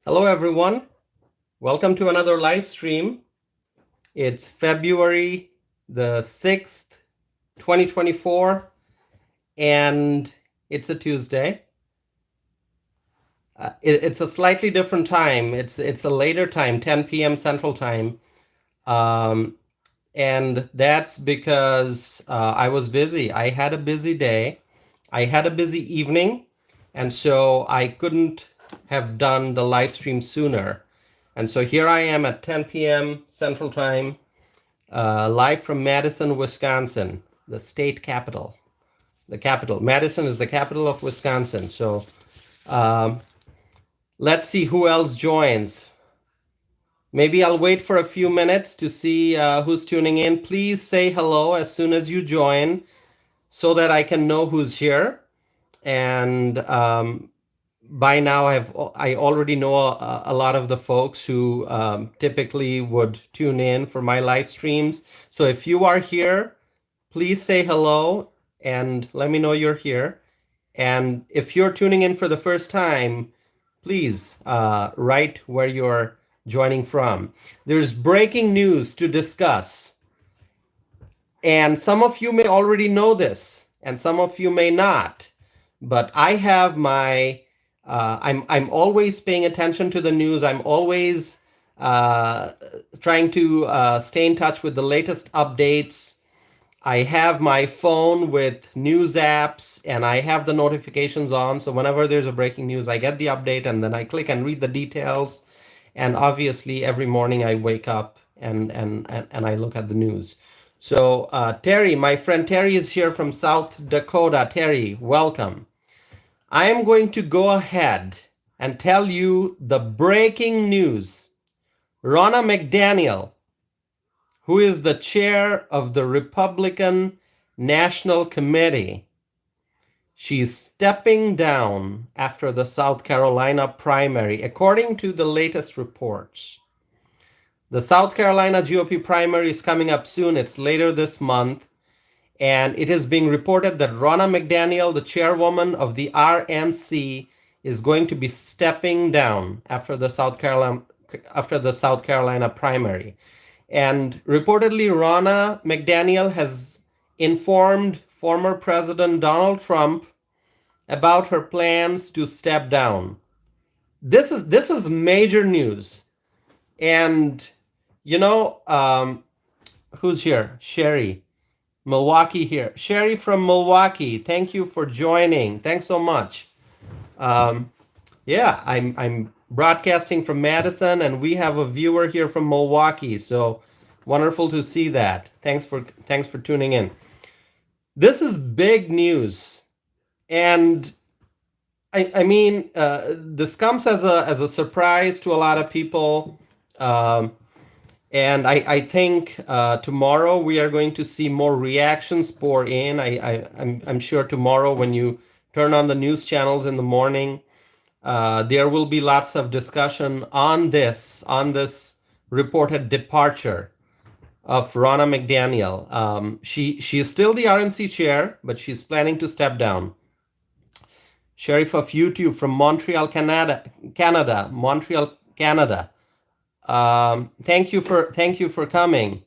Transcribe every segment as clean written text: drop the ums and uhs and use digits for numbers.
Hello, everyone. Welcome to another live stream. It's February the 6th, 2024, and it's a Tuesday. It's a slightly different time. It's a later time, 10 p.m. Central Time. Um, and that's because I was busy. I had a busy day. I had a busy evening, and so I couldn't have done the live stream sooner. And so here I am at 10 p.m. Central Time, live from Madison, Wisconsin, the state capital. The capital. Madison is the capital of Wisconsin. So um, let's see who else joins. Maybe I'll wait for a few minutes to see who's tuning in. Please say hello as soon as you join so that I can know who's here. And by now, I already know a lot of the folks who typically would tune in for my live streams. So if you are here, please say hello and let me know you're here. And if you're tuning in for the first time, please write where you're joining from. There's breaking news to discuss. And some of you may already know this, and some of you may not. But I have my, I'm always paying attention to the news. I'm always trying to stay in touch with the latest updates. I have my phone with news apps and I have the notifications on. So whenever there's a breaking news, I get the update and then I click and read the details. And obviously, every morning I wake up and I look at the news. So Terry, my friend Terry is here from South Dakota. Terry, welcome. I am going to go ahead and tell you the breaking news. Ronna McDaniel, who is the chair of the Republican National Committee, she's stepping down after the South Carolina primary, according to the latest reports. The South Carolina GOP primary is coming up soon. It's later this month. And it is being reported that Ronna McDaniel, the chairwoman of the RNC, is going to be stepping down after the South Carolina primary. And reportedly, Ronna McDaniel has informed former President Donald Trump about her plans to step down. This is major news. And who's here? Sherry. Milwaukee here. Sherry from Milwaukee, thank you for joining. Thanks so much. Yeah, I'm broadcasting from Madison, and we have a viewer here from Milwaukee. So wonderful to see that. Thanks for tuning in. This is big news, and I mean this comes as a surprise to a lot of people. And I think tomorrow we are going to see more reactions pour in. I'm sure tomorrow when you turn on the news channels in the morning, there will be lots of discussion on this reported departure of Ronna McDaniel. She is still the RNC chair, but she's planning to step down. Sheriff of YouTube from Montreal, Canada. Montreal, Canada. Thank you for coming.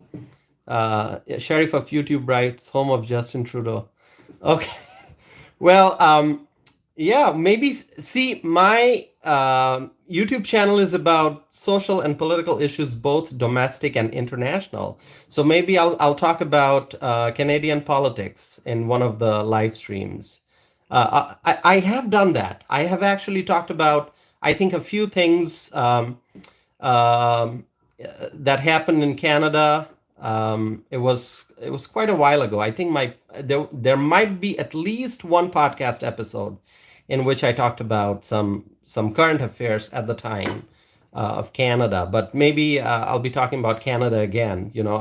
Sheriff of YouTube writes, home of Justin Trudeau. Okay. Well, yeah, maybe see my YouTube channel is about social and political issues, both domestic and international. So maybe I'll talk about Canadian politics in one of the live streams. I have done that. I have actually talked about, I think, a few things that happened in Canada. It was quite a while ago. I think there might be at least one podcast episode in which I talked about some current affairs at the time of Canada. But maybe I'll be talking about Canada again. You know,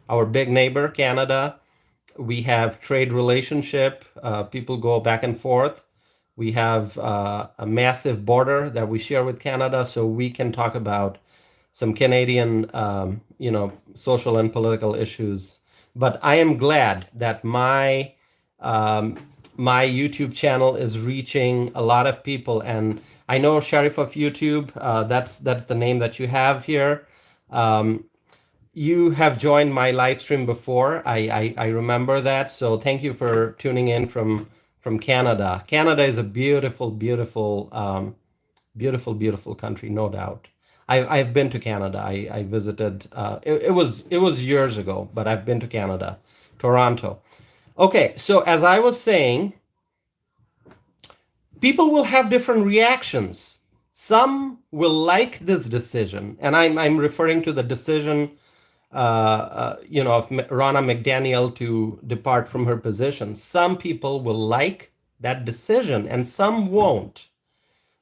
our big neighbor, Canada. We have trade relationship. People go back and forth. We have a massive border that we share with Canada, so we can talk about some Canadian, social and political issues. But I am glad that my my YouTube channel is reaching a lot of people, and I know Sheriff of YouTube, that's the name that you have here. Um, you have joined my live stream before. I remember that. So thank you for tuning in from Canada. Canada is a beautiful, beautiful, beautiful, beautiful country, no doubt. I've been to Canada. I visited. It was years ago, but I've been to Canada, Toronto. Okay, so as I was saying, people will have different reactions. Some will like this decision, and I'm referring to the decision, of Ronna McDaniel to depart from her position. Some people will like that decision, and some won't.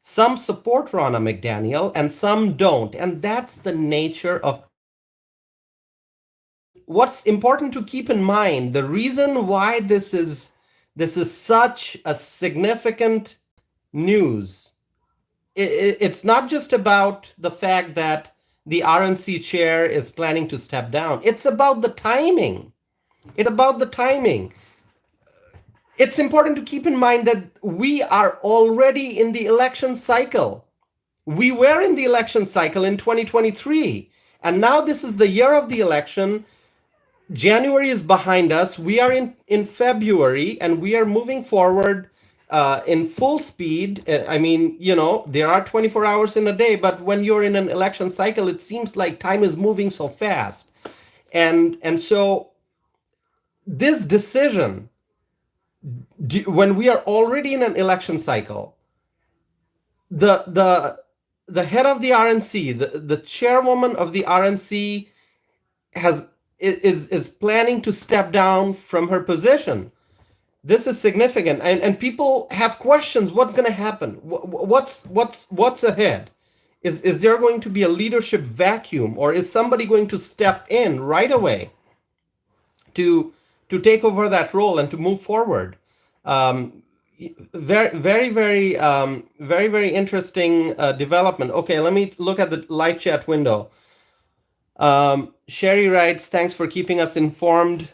Some support Ronna McDaniel, and some don't, and that's the nature of. What's important to keep in mind, the reason why this is such a significant news, it's not just about the fact that the RNC chair is planning to step down. It's about the timing. It's about the timing. It's important to keep in mind that we are already in the election cycle. We were in the election cycle in 2023, and now this is the year of the election. January is behind us. We are in February, and we are moving forward in full speed. I mean, there are 24 hours in a day, but when you're in an election cycle, it seems like time is moving so fast. And so this decision, when we are already in an election cycle, the head of the RNC, the chairwoman of the RNC is planning to step down from her position. This is significant, and people have questions. What's going to happen? What's ahead? Is there going to be a leadership vacuum, or is somebody going to step in right away to take over that role and to move forward? Very, very, very, very, very interesting development. Okay, let me look at the live chat window. Sherry writes, thanks for keeping us informed.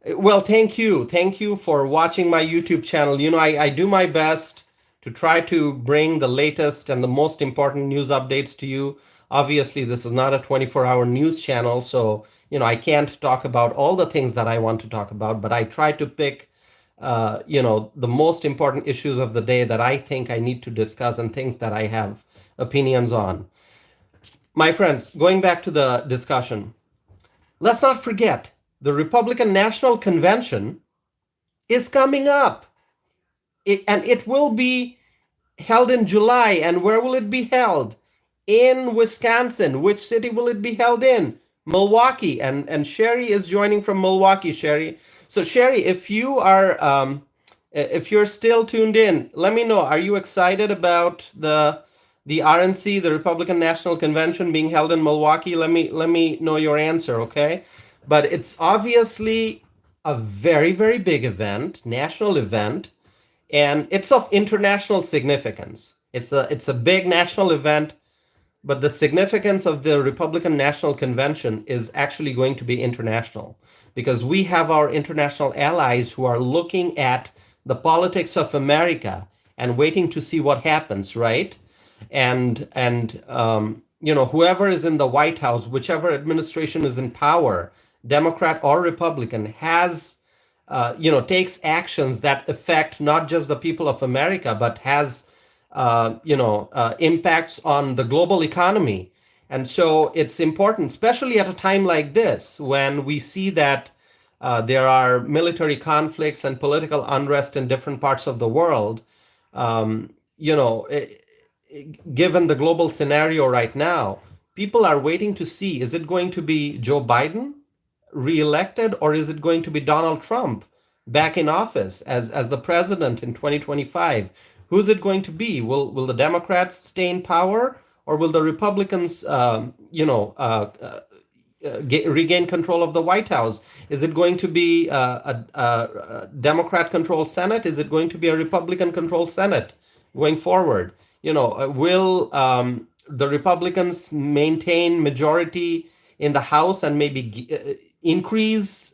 Well, thank you. Thank you for watching my YouTube channel. I do my best to try to bring the latest and the most important news updates to you. Obviously, this is not a 24-hour news channel, so I can't talk about all the things that I want to talk about, but I try to pick the most important issues of the day that I think I need to discuss and things that I have opinions on. My friends, going back to the discussion, let's not forget the Republican National Convention is coming up. And it will be held in July. And where will it be held? In Wisconsin. Which city will it be held in? Milwaukee. And Sherry is joining from Milwaukee, Sherry. So Sherry, if you're still tuned in, let me know. Are you excited about the RNC, the Republican National Convention, being held in Milwaukee? Let me know your answer, okay? But it's obviously a very, very big event, national event, and it's of international significance. It's a big national event, but the significance of the Republican National Convention is actually going to be international, because we have our international allies who are looking at the politics of America and waiting to see what happens, right? And whoever is in the White House, whichever administration is in power, Democrat or Republican, has takes actions that affect not just the people of America, but has impacts on the global economy. And so it's important, especially at a time like this, when we see that there are military conflicts and political unrest in different parts of the world. Given the global scenario right now, people are waiting to see, is it going to be Joe Biden reelected, or is it going to be Donald Trump back in office as the president in 2025? Who's it going to be? Will the Democrats stay in power, or will the Republicans regain control of the White House? Is it going to be a Democrat-controlled Senate? Is it going to be a Republican-controlled Senate going forward? Will the Republicans maintain majority in the House and maybe increase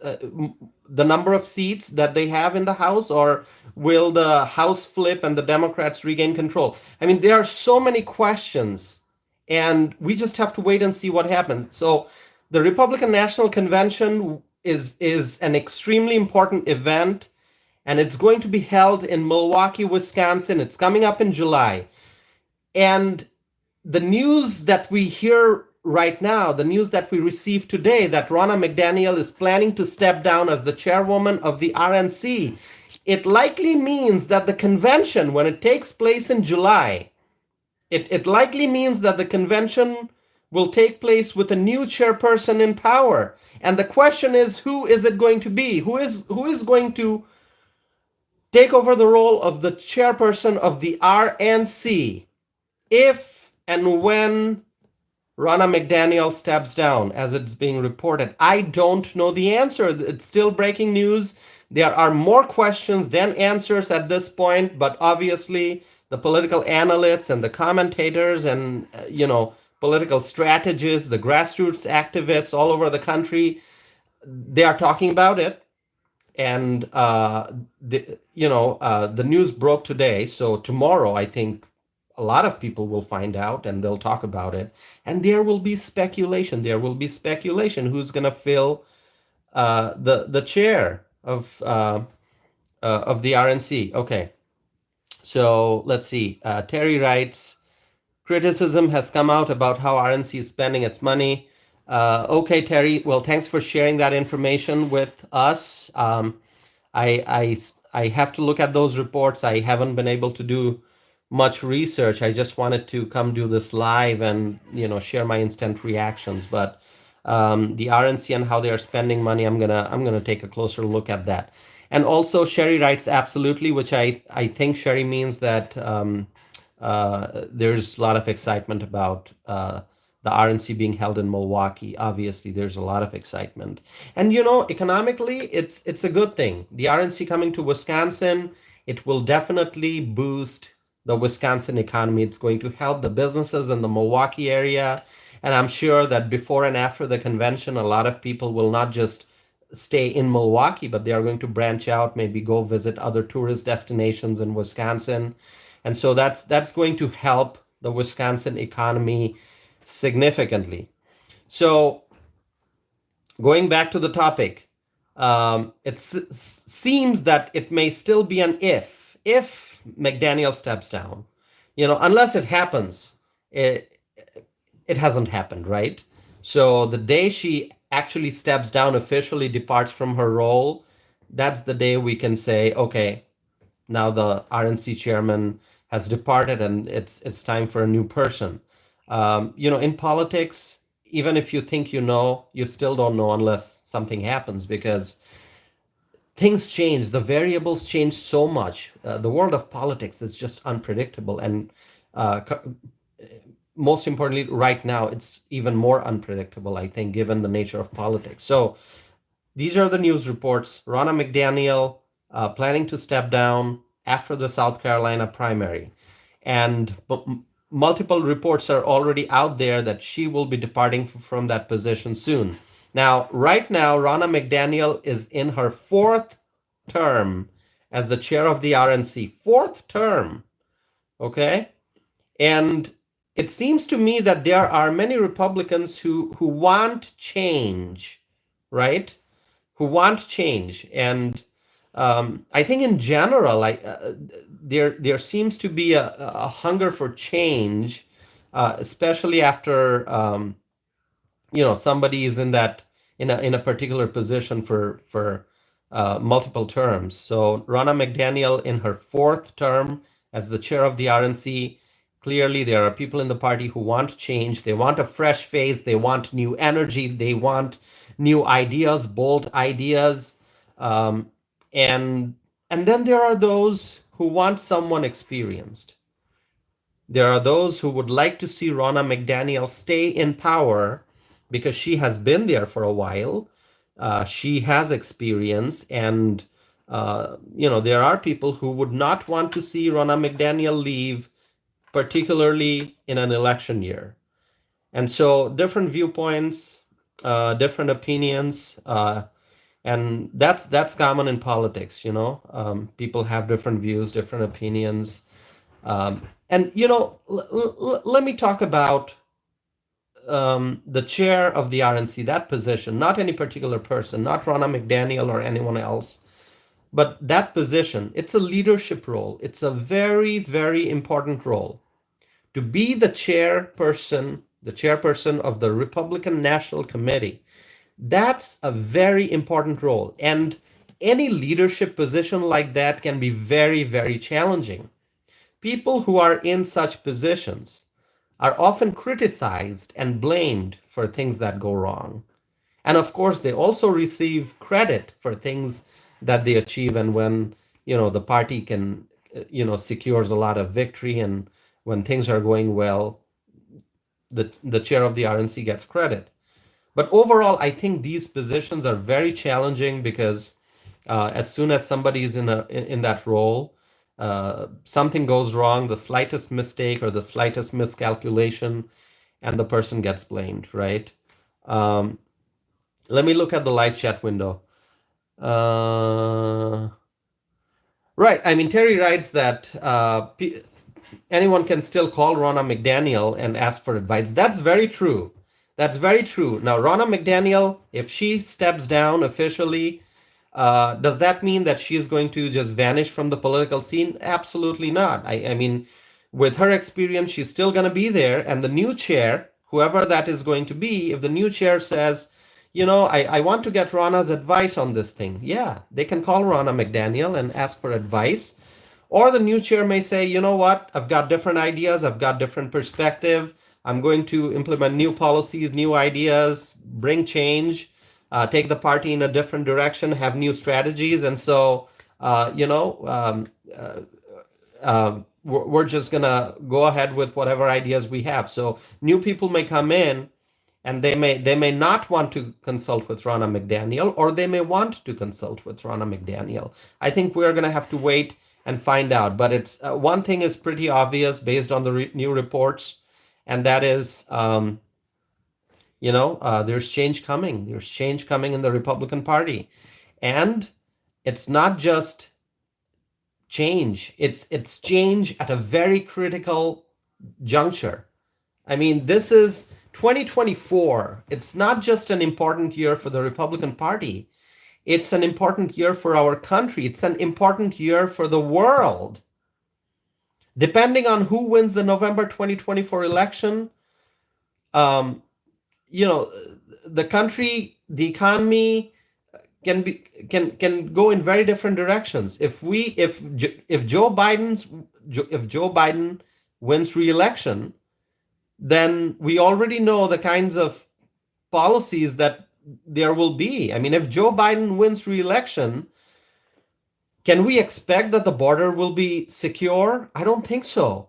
the number of seats that they have in the House, or will the House flip and the Democrats regain control? I mean, there are so many questions, and we just have to wait and see what happens. So, the Republican National Convention is an extremely important event, and it's going to be held in Milwaukee, Wisconsin. It's coming up in July. And the news that we hear right now, the news that we received today, that Ronna McDaniel is planning to step down as the chairwoman of the RNC, it likely means that the convention, when it takes place in July, it likely means that the convention will take place with a new chairperson in power. And the question is, who is it going to be? Who is going to take over the role of the chairperson of the RNC if and when Ronna McDaniel steps down, as it's being reported? I don't know the answer. It's still breaking news. There are more questions than answers at this point, but obviously the political analysts and the commentators and, political strategists, the grassroots activists all over the country, they are talking about it. And the news broke today, so tomorrow I think a lot of people will find out and they'll talk about it, and there will be speculation. Who's going to fill the chair of the RNC. Okay, so let's see. Terry writes, criticism has come out about how RNC is spending its money. Okay, Terry. Well, thanks for sharing that information with us. I have to look at those reports. I haven't been able to do much research. I just wanted to come do this live and share my instant reactions. But the RNC and how they are spending money, I'm gonna take a closer look at that. And also, Sherry writes absolutely, which I think Sherry means that there's a lot of excitement about the RNC being held in Milwaukee. Obviously, there's a lot of excitement, and economically, it's a good thing. The RNC coming to Wisconsin, it will definitely boost the Wisconsin economy. It's going to help the businesses in the Milwaukee area. And I'm sure that before and after the convention, a lot of people will not just stay in Milwaukee, but they are going to branch out, maybe go visit other tourist destinations in Wisconsin. And so that's going to help the Wisconsin economy significantly. So going back to the topic, it seems that it may still be an if McDaniel steps down, unless it happens, it hasn't happened, right? So the day she actually steps down, officially departs from her role, that's the day we can say, okay, now the RNC chairman has departed and it's time for a new person. In politics, even if you think you still don't know unless something happens, because things change, the variables change so much. The world of politics is just unpredictable, and most importantly, right now, it's even more unpredictable, I think, given the nature of politics. So these are the news reports. Ronna McDaniel planning to step down after the South Carolina primary, and multiple reports are already out there that she will be departing from that position soon. Now, right now, Ronna McDaniel is in her fourth term as the chair of the RNC. Fourth term, okay? And it seems to me that there are many Republicans who want change, right? Who want change. And I think in general, there seems to be a hunger for change, especially after somebody is in a particular position for multiple terms. So Ronna McDaniel in her fourth term as the chair of the RNC, clearly there are people in the party who want change. They want a fresh face. They want new energy. They want new ideas, bold ideas. And then there are those who want someone experienced. There are those who would like to see Ronna McDaniel stay in power because she has been there for a while. She has experience, and there are people who would not want to see Ronna McDaniel leave, particularly in an election year. And so different viewpoints, different opinions. And that's common in politics, you know. People have different views, different opinions. And you know, let me talk about the chair of the RNC, that position, not any particular person, not Ronna McDaniel or anyone else, but that position. It's a leadership role. It's a very, very important role. To be the chairperson of the Republican National Committee, that's a very important role. And any leadership position like that can be very, very challenging. People who are in such positions are often criticized and blamed for things that go wrong. And of course, they also receive credit for things that they achieve. And when, you know, the party can, secures a lot of victory, and when things are going well, the chair of the RNC gets credit. But overall, I think these positions are very challenging because as soon as somebody is in that role, something goes wrong, the slightest mistake or the slightest miscalculation, and the person gets blamed, right? Um, Let me look at the live chat window. Right. I mean, Terry writes that anyone can still call Ronna McDaniel and ask for advice. That's very true. That's very true. Now, Ronna McDaniel, if she steps down officially, does that mean that she is going to just vanish from the political scene? Absolutely not. I mean, with her experience, she's still going to be there. And the new chair, whoever that is going to be, if the new chair says, you know, I want to get Ronna's advice on this thing, yeah, they can call Ronna McDaniel and ask for advice. Or the new chair may say, you know what, I've got different ideas, I've got different perspective. I'm going to implement new policies, new ideas, bring change, take the party in a different direction, have new strategies. And so, we're just going to go ahead with whatever ideas we have. So new people may come in, and they may not want to consult with Ronna McDaniel, or they may want to consult with Ronna McDaniel. I think we're going to have to wait and find out. But it's one thing is pretty obvious based on the new reports, and that is, there's change coming. There's change coming in the Republican Party, and it's not just change. It's change at a very critical juncture. I mean, this is 2024. It's not just an important year for the Republican Party. It's an important year for our country. It's an important year for the world. Depending on who wins the November 2024 election, the country, the economy can go in very different directions. If Joe Biden wins re-election, then we already know the kinds of policies that there will be. I mean, if Joe Biden wins re-election, can we expect that the border will be secure? I don't think so.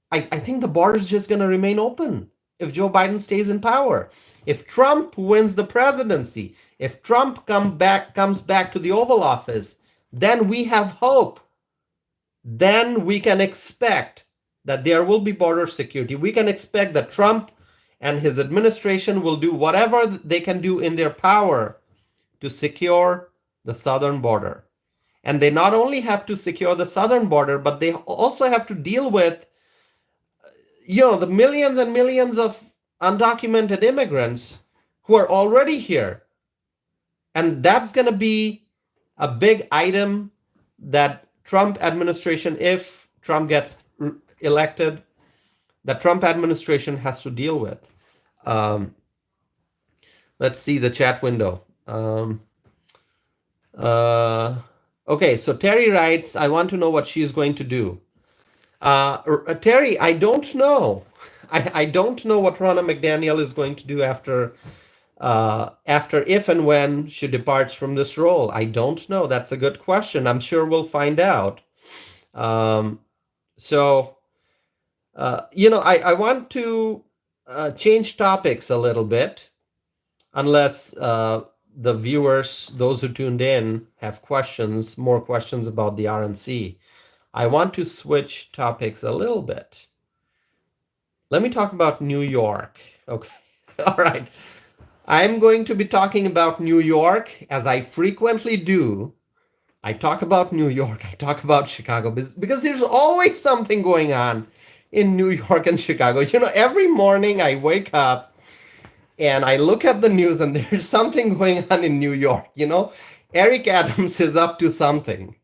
I think the border is just going to remain open if Joe Biden stays in power. If Trump wins the presidency, if Trump comes back to the Oval Office, then we have hope. Then we can expect that there will be border security. We can expect that Trump and his administration will do whatever they can do in their power to secure the southern border. And they not only have to secure the southern border, but they also have to deal with, the millions and millions of undocumented immigrants who are already here. And that's going to be a big item that Trump administration, if Trump gets elected, that Trump administration has to deal with. Let's see the chat window. Okay, so Terry writes, I want to know what she's going to do. Terry, I don't know. I don't know what Ronna McDaniel is going to do after if and when she departs from this role. I don't know. That's a good question. I'm sure we'll find out. I want to change topics a little bit, unless the viewers, those who tuned in, have more questions about the RNC. I want to switch topics a little bit. Let me talk about New York. Okay. All right. I'm going to be talking about New York as I frequently do. I talk about New York, I talk about Chicago because there's always something going on in New York and Chicago. Every morning I wake up and I look at the news and there's something going on in New York. Eric Adams is up to something.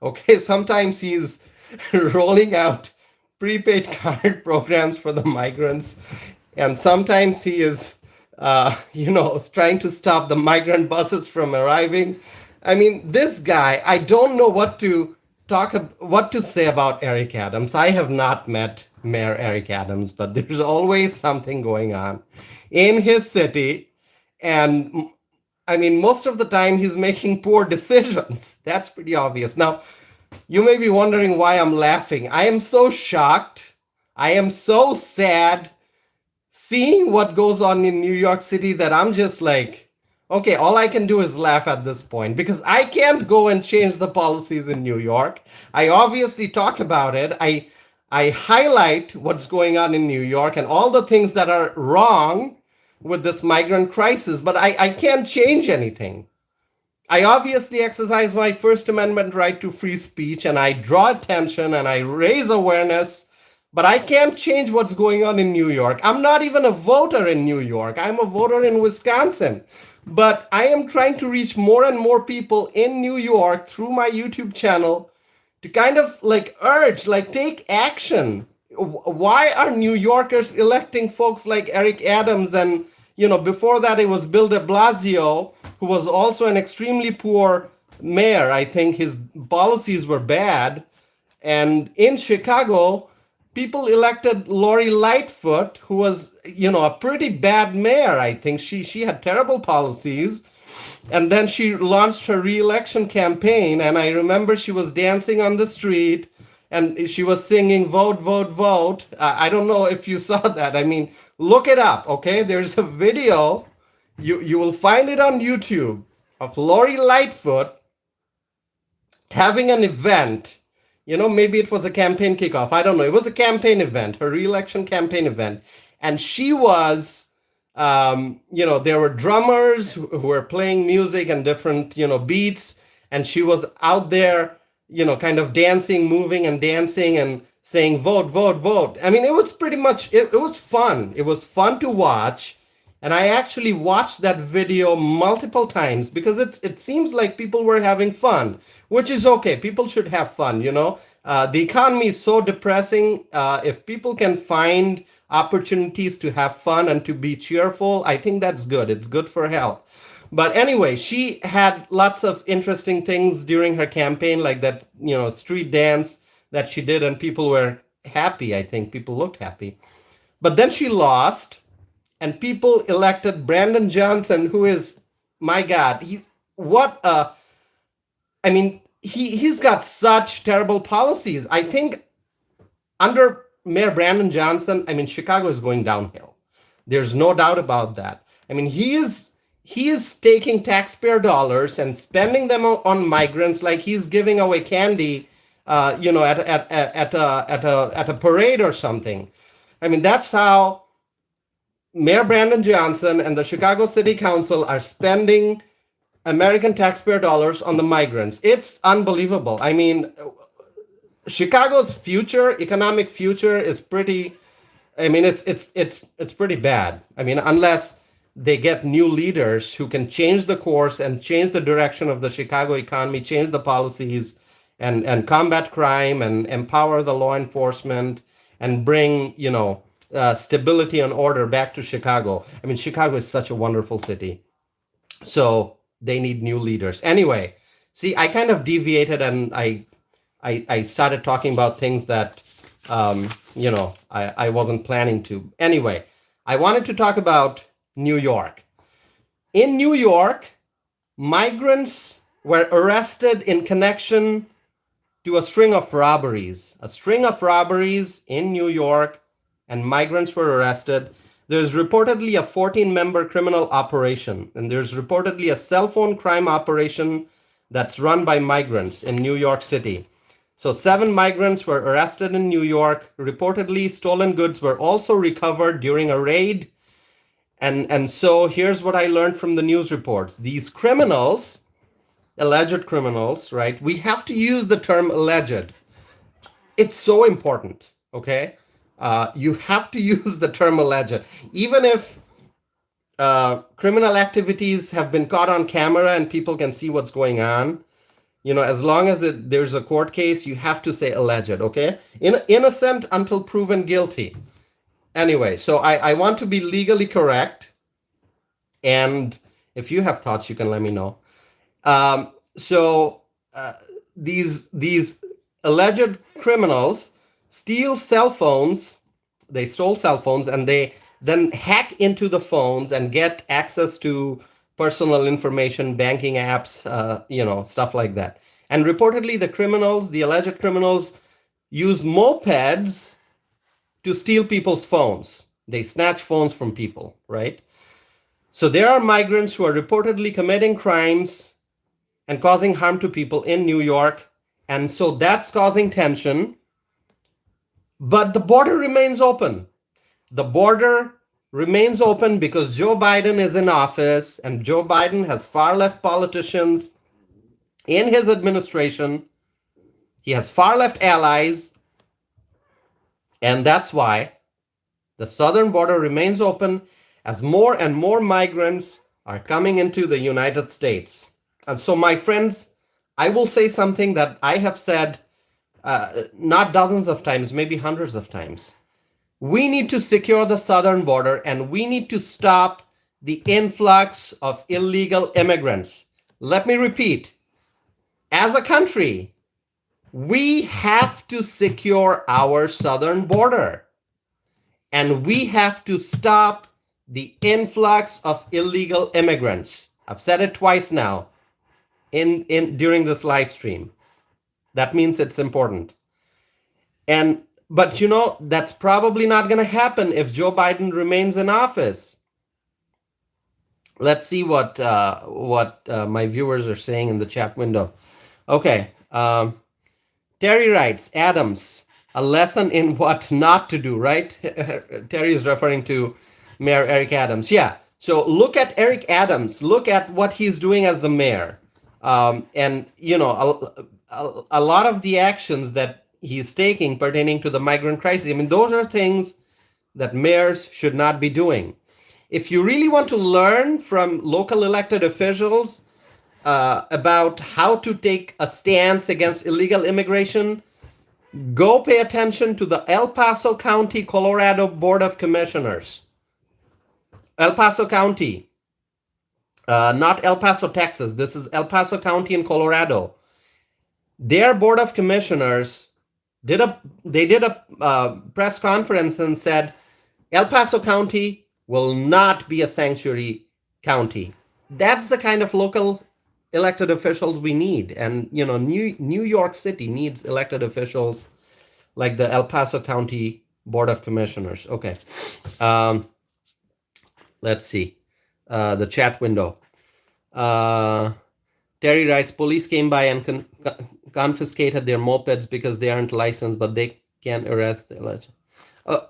Okay, sometimes he's rolling out prepaid card programs for the migrants, and sometimes he is, trying to stop the migrant buses from arriving. I mean, this guy, I don't know what to say about Eric Adams. I have not met Mayor Eric Adams, but there's always something going on in his city, and I mean, most of the time he's making poor decisions. That's pretty obvious. Now, you may be wondering why I'm laughing. I am so shocked. I am so sad seeing what goes on in New York City that I'm just like, okay, all I can do is laugh at this point because I can't go and change the policies in New York. I obviously talk about it. I highlight what's going on in New York and all the things that are wrong with this migrant crisis, but I can't change anything. I obviously exercise my First Amendment right to free speech and I draw attention and I raise awareness, but I can't change what's going on in New York. I'm not even a voter in New York. I'm a voter in Wisconsin. But I am trying to reach more and more people in New York through my YouTube channel to kind of take action. Why are New Yorkers electing folks like Eric Adams? And, before that, it was Bill de Blasio, who was also an extremely poor mayor. I think his policies were bad. And in Chicago, people elected Lori Lightfoot, who was, a pretty bad mayor. I think she had terrible policies. And then she launched her re-election campaign. And I remember she was dancing on the street and she was singing vote, vote, vote. I don't know if you saw that. I mean, look it up, okay? There's a video, you will find it on YouTube, of Lori Lightfoot having an event. Maybe it was a campaign kickoff. I don't know. It was a campaign event, her re-election campaign event. And she was, there were drummers who were playing music and different, beats. And she was out there, kind of dancing, moving and dancing and saying, vote, vote, vote. I mean, it was pretty much, it was fun. It was fun to watch. And I actually watched that video multiple times because it seems like people were having fun, which is okay. People should have fun, The economy is so depressing. If people can find opportunities to have fun and to be cheerful, I think that's good. It's good for health. But anyway, she had lots of interesting things during her campaign, like that, street dance that she did, and people were happy. I think people looked happy. But then she lost, and people elected Brandon Johnson, who is, my God, he's got such terrible policies. I think under Mayor Brandon Johnson, Chicago is going downhill. There's no doubt about that. He is taking taxpayer dollars and spending them on migrants like he's giving away candy, at a parade or something. That's how Mayor Brandon Johnson and the Chicago City Council are spending American taxpayer dollars on the migrants. It's unbelievable. Chicago's economic future is pretty. It's pretty bad. Unless they get new leaders who can change the course and change the direction of the Chicago economy, change the policies, and combat crime and empower the law enforcement and bring stability and order back to Chicago. Chicago is such a wonderful city, so they need new leaders. Anyway, see, I kind of deviated and I started talking about things that I wasn't planning to. Anyway, I wanted to talk about New York. In New York, migrants were arrested in connection to a string of robberies. A string of robberies in New York, and migrants were arrested. There's reportedly a 14-member criminal operation, and there's reportedly a cell phone crime operation that's run by migrants in New York City. So 7 migrants were arrested in New York. Reportedly, stolen goods were also recovered during a raid. And so here's what I learned from the news reports. These criminals, alleged criminals, right? We have to use the term alleged. It's so important, okay? You have to use the term alleged. Even if criminal activities have been caught on camera and people can see what's going on, as long as there's a court case, you have to say alleged, okay? Innocent until proven guilty. Anyway, so I want to be legally correct. And if you have thoughts, you can let me know. So these alleged criminals steal cell phones. They stole cell phones, and they then hack into the phones and get access to personal information, banking apps, stuff like that. And reportedly, the alleged criminals, use mopeds to steal people's phones. They snatch phones from people, right? So there are migrants who are reportedly committing crimes and causing harm to people in New York. And so that's causing tension. But the border remains open. The border remains open because Joe Biden is in office, and Joe Biden has far left politicians in his administration. He has far left allies. And that's why the southern border remains open as more and more migrants are coming into the United States. And so, my friends, I will say something that I have said not dozens of times, maybe hundreds of times. We need to secure the southern border, and we need to stop the influx of illegal immigrants. Let me repeat. As a country, we have to secure our southern border, and we have to stop the influx of illegal immigrants. I've said it twice now during this live stream. That means it's important. But that's probably not going to happen if Joe Biden remains in office. Let's see what my viewers are saying in the chat window. Okay. Terry writes, Adams, a lesson in what not to do, right? Terry is referring to Mayor Eric Adams. Yeah. So look at Eric Adams. Look at what he's doing as the mayor. And, a lot of the actions that he's taking pertaining to the migrant crisis, I mean, those are things that mayors should not be doing. If you really want to learn from local elected officials about how to take a stance against illegal immigration, go pay attention to the El Paso County, Colorado Board of Commissioners. El Paso County, not El Paso, Texas. This is El Paso County in Colorado. Their Board of Commissioners did a press conference and said El Paso County will not be a sanctuary county. That's the kind of local elected officials we need. And, New York City needs elected officials like the El Paso County Board of Commissioners. Okay. Let's see. The chat window. Terry writes, police came by and confiscated their mopeds because they aren't licensed, but they can arrest the alleged.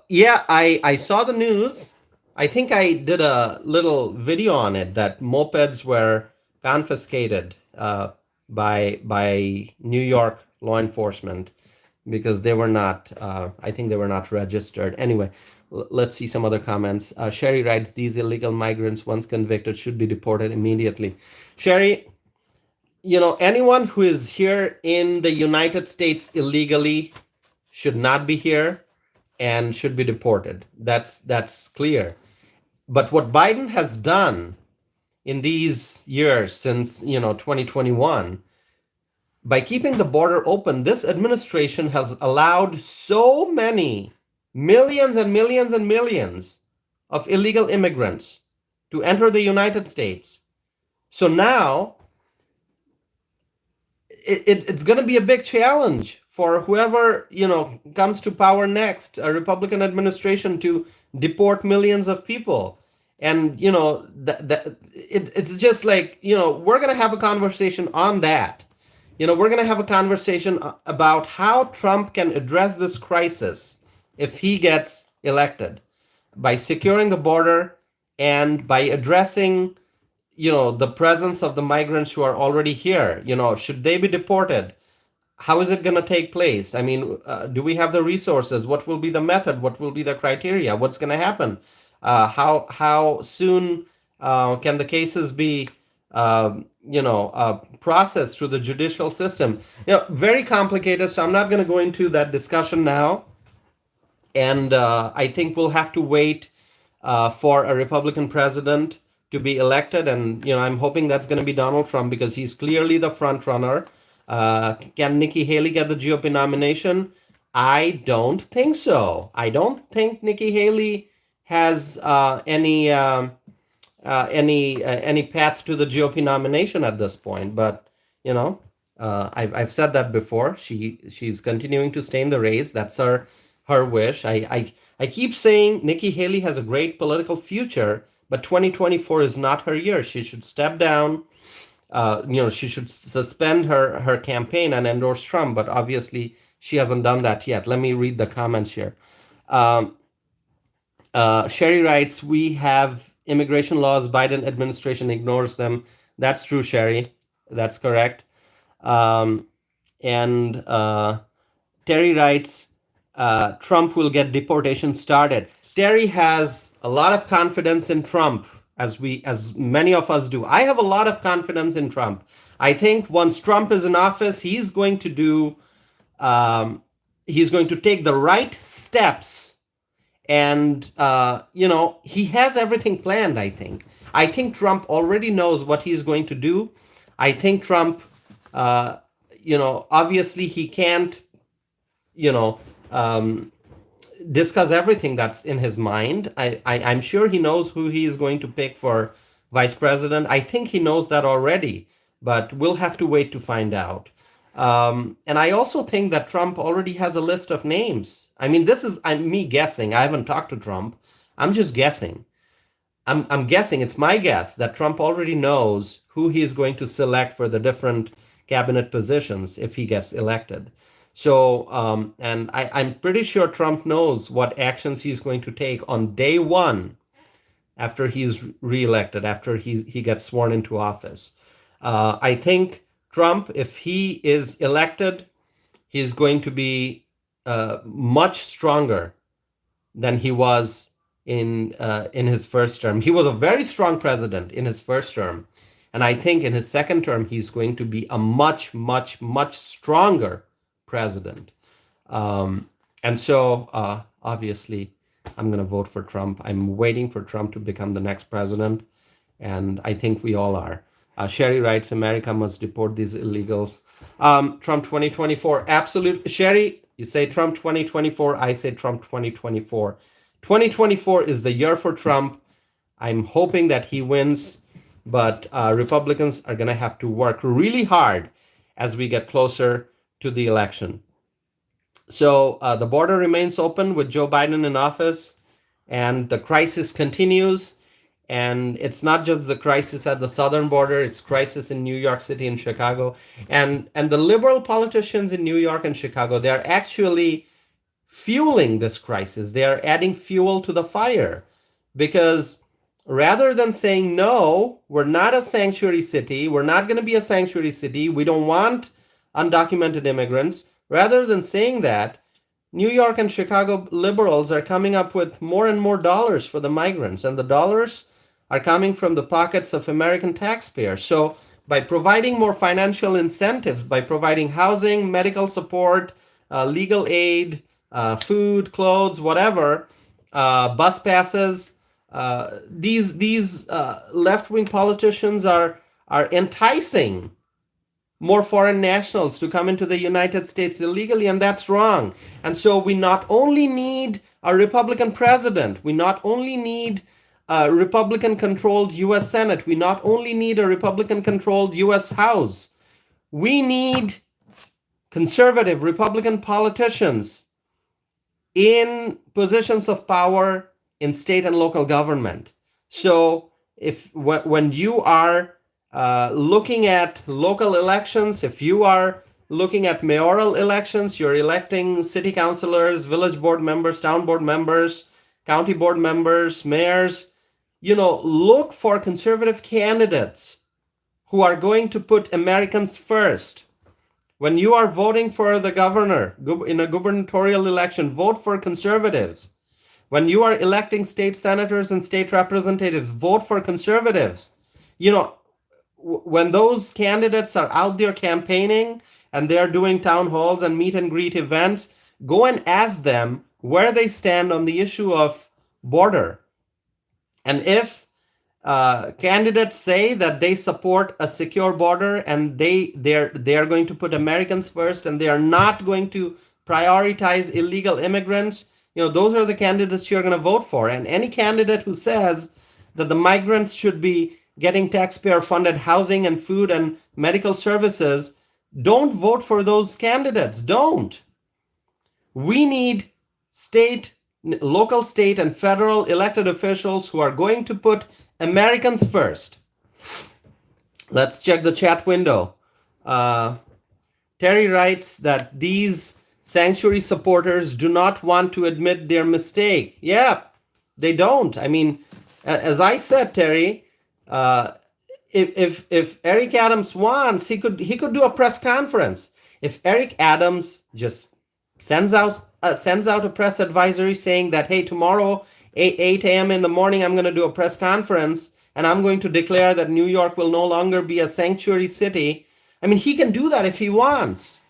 Yeah, I saw the news. I think I did a little video on it that mopeds were confiscated by New York law enforcement because they were not, I think they were not registered. Anyway, let's see some other comments. Sherry writes, these illegal migrants, once convicted, should be deported immediately. Sherry, anyone who is here in the United States illegally should not be here and should be deported. That's clear. But what Biden has done in these years since 2021, by keeping the border open, this administration has allowed so many millions and millions and millions of illegal immigrants to enter the United States. So now it's going to be a big challenge for whoever comes to power next, a Republican administration, to deport millions of people. And it's just like we're going to have a conversation on that. We're going to have a conversation about how Trump can address this crisis if he gets elected, by securing the border and by addressing, the presence of the migrants who are already here, should they be deported? How is it going to take place? I mean, do we have the resources? What will be the method? What will be the criteria? What's going to happen? How soon can the cases be, processed through the judicial system? Very complicated. So I'm not going to go into that discussion now. And I think we'll have to wait for a Republican president to be elected. And, I'm hoping that's going to be Donald Trump because he's clearly the front runner. Can Nikki Haley get the GOP nomination? I don't think so. I don't think Nikki Haley has any path to the GOP nomination at this point. But I've said that before. She's continuing to stay in the race. That's her wish. I keep saying Nikki Haley has a great political future, but 2024 is not her year. She should step down. She should suspend her campaign and endorse Trump, but obviously she hasn't done that yet. Let me read the comments here. Sherry writes, we have immigration laws, Biden administration ignores them. That's true, Sherry. That's correct. And Terry writes, Trump will get deportation started. Terry has a lot of confidence in Trump, as many of us do. I have a lot of confidence in Trump. I think once Trump is in office, he's going to take the right steps, and he has everything planned. I think Trump already knows what he's going to do. I think Trump, obviously he can't, discuss everything that's in his mind. I'm sure he knows who he is going to pick for vice president. I think he knows that already, but we'll have to wait to find out. And I also think that Trump already has a list of names. I mean, this is me guessing. I haven't talked to Trump. I'm just guessing. I'm guessing, it's my guess, that Trump already knows who he's going to select for the different cabinet positions if he gets elected. So, and I'm pretty sure Trump knows what actions he's going to take on day one after he's reelected, after he gets sworn into office. I think Trump, if he is elected, he's going to be much stronger than he was in his first term. He was a very strong president in his first term. And I think in his second term, he's going to be a much, much, much stronger president. And so, obviously, I'm going to vote for Trump. I'm waiting for Trump to become the next president. And I think we all are. Sherry writes, America must deport these illegals. Trump 2024, absolute. Sherry, you say Trump 2024. I say Trump 2024. 2024 is the year for Trump. I'm hoping that he wins, but Republicans are going to have to work really hard as we get closer to the election. So the border remains open with Joe Biden in office, and the crisis continues. And it's not just the crisis at the southern border, it's crisis in New York City and Chicago. And the liberal politicians in New York and Chicago, they're actually fueling this crisis. They are adding fuel to the fire, because rather than saying, no, we're not a sanctuary city, we're not going to be a sanctuary city, we don't want undocumented immigrants, rather than saying that, New York and Chicago liberals are coming up with more and more dollars for the migrants, and the dollars are coming from the pockets of American taxpayers. So by providing more financial incentives, by providing housing, medical support, legal aid, food, clothes, whatever, bus passes, these left-wing politicians are enticing more foreign nationals to come into the United States illegally, and that's wrong. And so we not only need a Republican president, we not only need a Republican-controlled U.S. Senate, we not only need a Republican-controlled U.S. House, we need conservative Republican politicians in positions of power in state and local government. So when you are looking at local elections, if you are looking at mayoral elections, you're electing city councilors, village board members, town board members, county board members, mayors. look for conservative candidates who are going to put Americans first. When you are voting for the governor in a gubernatorial election, vote for conservatives. When you are electing state senators and state representatives, vote for conservatives. When those candidates are out there campaigning and they're doing town halls and meet and greet events, go and ask them where they stand on the issue of border. And if candidates say that they support a secure border and they're going to put Americans first and they are not going to prioritize illegal immigrants, those are the candidates you're going to vote for. And any candidate who says that the migrants should be getting taxpayer-funded housing and food and medical services, don't vote for those candidates. Don't. We need local, state, and federal elected officials who are going to put Americans first. Let's check the chat window. Terry writes that these sanctuary supporters do not want to admit their mistake. Yeah, they don't. I mean, as I said, Terry, if Eric Adams wants, he could do a press conference. If Eric Adams just sends out a press advisory saying that, hey, tomorrow 8 a.m. in the morning, I'm going to do a press conference and I'm going to declare that New York will no longer be a sanctuary city. I mean, he can do that if he wants.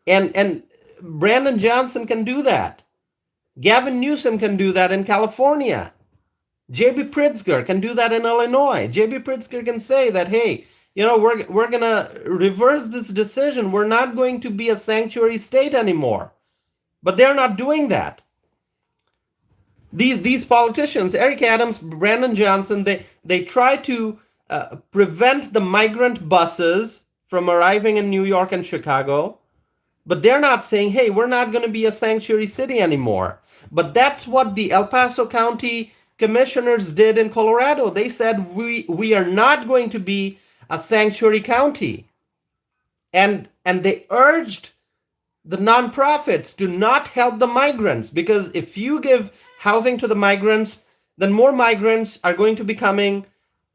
And Brandon Johnson can do that. Gavin Newsom can do that in California. J.B. Pritzker can do that in Illinois. J.B. Pritzker can say that, hey, we're going to reverse this decision. We're not going to be a sanctuary state anymore. But they're not doing that. These politicians, Eric Adams, Brandon Johnson, they try to prevent the migrant buses from arriving in New York and Chicago. But they're not saying, hey, we're not going to be a sanctuary city anymore. But that's what the El Paso County commissioners did in Colorado. They said, we are not going to be a sanctuary county. And they urged the nonprofits to not help the migrants, because if you give housing to the migrants, then more migrants are going to be coming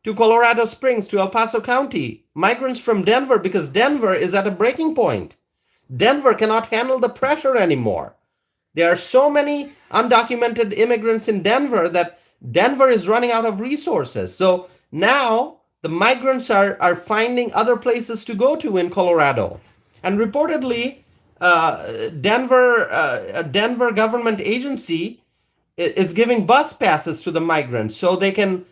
to Colorado Springs, to El Paso County. Migrants from Denver, because Denver is at a breaking point. Denver cannot handle the pressure anymore. There are so many undocumented immigrants in Denver that Denver is running out of resources. So now the migrants are finding other places to go to in Colorado. And reportedly, a Denver government agency is giving bus passes to the migrants so they can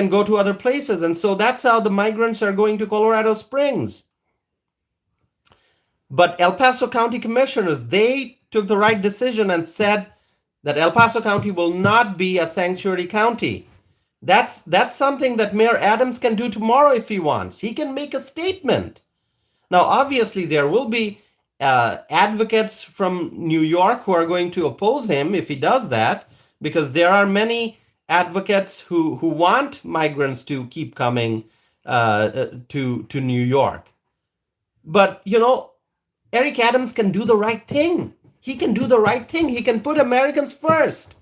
go to other places. And so that's how the migrants are going to Colorado Springs. But El Paso County commissioners, they took the right decision and said that El Paso County will not be a sanctuary county. That's something that Mayor Adams can do tomorrow if he wants. He can make a statement. Now, obviously, there will be advocates from New York who are going to oppose him if he does that, because there are many advocates who want migrants to keep coming to New York. But, Eric Adams can do the right thing. He can do the right thing. He can put Americans first.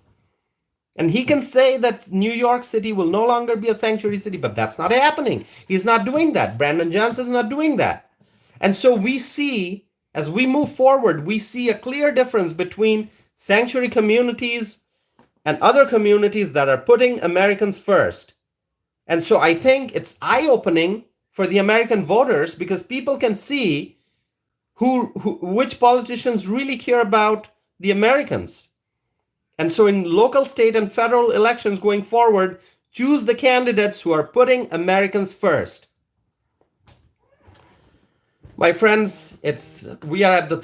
And he can say that New York City will no longer be a sanctuary city, but that's not happening. He's not doing that. Brandon Johnson is not doing that. And so we see, as we move forward, we see a clear difference between sanctuary communities and other communities that are putting Americans first. And so I think it's eye-opening for the American voters, because people can see which politicians really care about the Americans. And so in local, state, and federal elections going forward, choose the candidates who are putting Americans first. My friends, we are at the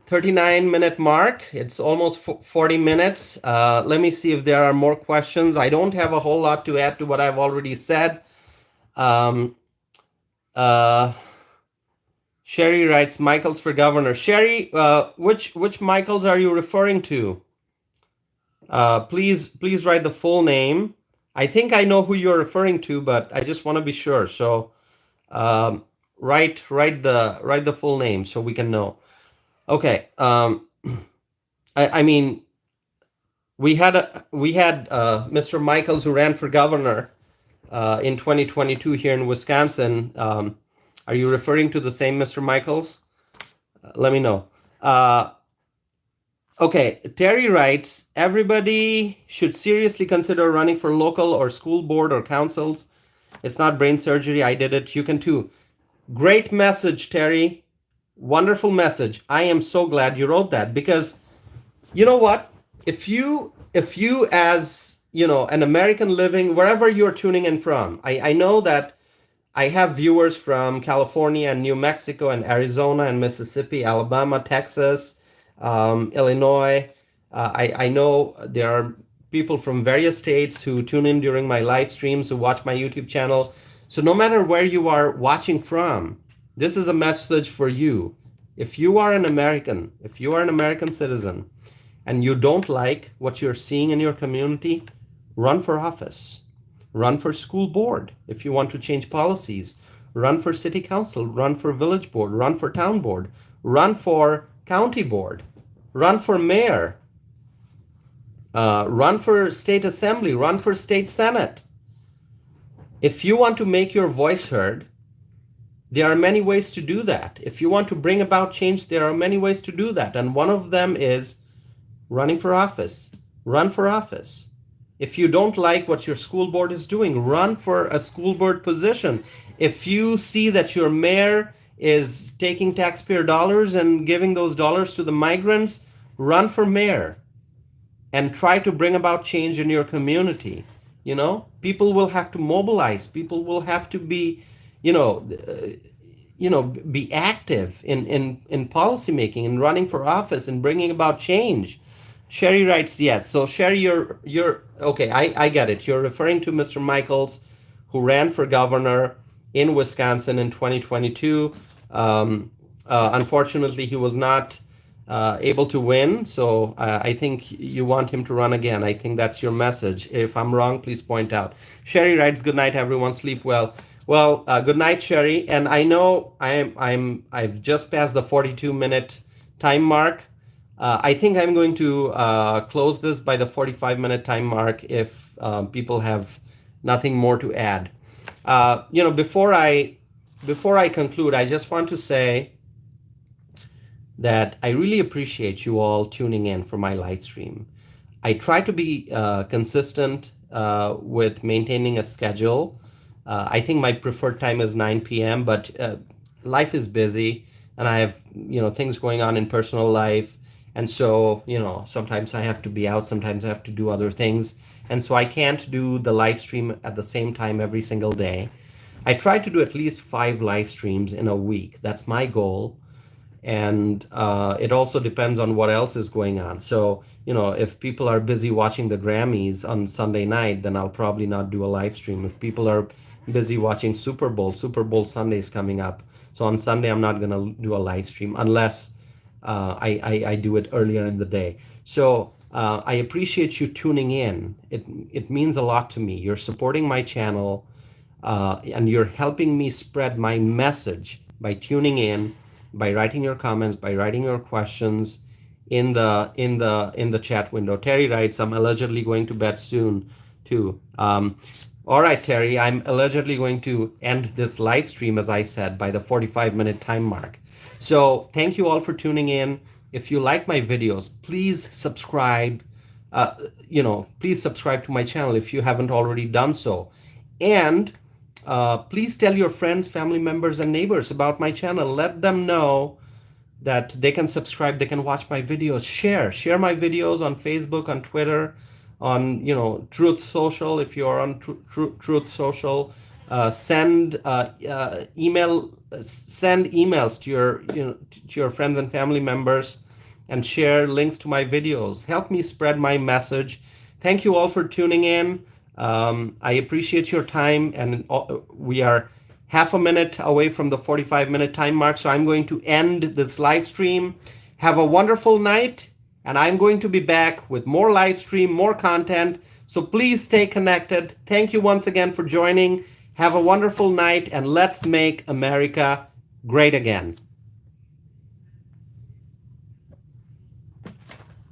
39-minute mark. It's almost 40 minutes. Let me see if there are more questions. I don't have a whole lot to add to what I've already said. Sherry writes, Michaels for governor. Sherry, which Michaels are you referring to? Please write the full name. I think I know who you're referring to, but I just want to be sure. So write the full name so we can know. Okay. I mean, we had Mr. Michaels who ran for governor in 2022 here in Wisconsin. Are you referring to the same Mr. Michaels? Let me know. Okay, Terry writes, everybody should seriously consider running for local or school board or councils. It's not brain surgery. I did it. You can too. Great message, Terry. Wonderful message. I am so glad you wrote that, because you know what? If you as, an American living wherever you're tuning in from, I know that I have viewers from California and New Mexico and Arizona and Mississippi, Alabama, Texas, Illinois. I know there are people from various states who tune in during my live streams, who watch my YouTube channel. So no matter where you are watching from, this is a message for you. If you are an American, if you are an American citizen, and you don't like what you're seeing in your community, run for office. Run for school board if you want to change policies. Run for city council. Run for village board. Run for town board. Run for county board. Run for mayor. Run for state assembly. Run for state senate. If you want to make your voice heard, there are many ways to do that. If you want to bring about change, there are many ways to do that. And one of them is running for office. Run for office. If you don't like what your school board is doing, run for a school board position. If you see that your mayor is taking taxpayer dollars and giving those dollars to the migrants, run for mayor and try to bring about change in your community. People will have to mobilize. People will have to be, be active in policy making and running for office and bringing about change. Sherry writes, yes. So Sherry, you're okay. I get it. You're referring to Mr. Michaels, who ran for governor in Wisconsin in 2022. Unfortunately, he was not able to win. So I think you want him to run again. I think that's your message. If I'm wrong, please point out. Sherry writes, good night, everyone. Sleep well. Well, good night, Sherry. And I know I've just passed the 42-minute time mark. I think I'm going to close this by the 45-minute time mark if people have nothing more to add. Before I conclude, I just want to say that I really appreciate you all tuning in for my live stream. I try to be consistent with maintaining a schedule. I think my preferred time is 9 p.m., but life is busy and I have, things going on in personal life. And so, sometimes I have to be out, sometimes I have to do other things. And so I can't do the live stream at the same time every single day. I try to do at least 5 live streams in a week. That's my goal. And it also depends on what else is going on. So, if people are busy watching the Grammys on Sunday night, then I'll probably not do a live stream. If people are busy watching Super Bowl Sunday is coming up. So on Sunday, I'm not going to do a live stream unless I do it earlier in the day. So I appreciate you tuning in. It means a lot to me. You're supporting my channel and you're helping me spread my message by tuning in, by writing your comments, by writing your questions in the chat window. Terry writes, I'm allegedly going to bed soon too. All right, Terry, I'm allegedly going to end this live stream, as I said, by the 45-minute time mark. So thank you all for tuning in. If you like my videos, please subscribe. Please subscribe to my channel if you haven't already done so. And please tell your friends, family members, and neighbors about my channel. Let them know that they can subscribe, they can watch my videos. Share my videos on Facebook, on Twitter, on Truth Social. If you're on Truth Social, send emails to your friends and family members, and share links to my videos. Help me spread my message. Thank you all for tuning in. I appreciate your time, and we are half a minute away from the 45-minute time mark, so I'm going to end this live stream. Have a wonderful night, and I'm going to be back with more live stream, more content, so please stay connected. Thank you once again for joining. Have a wonderful night, and let's make America great again.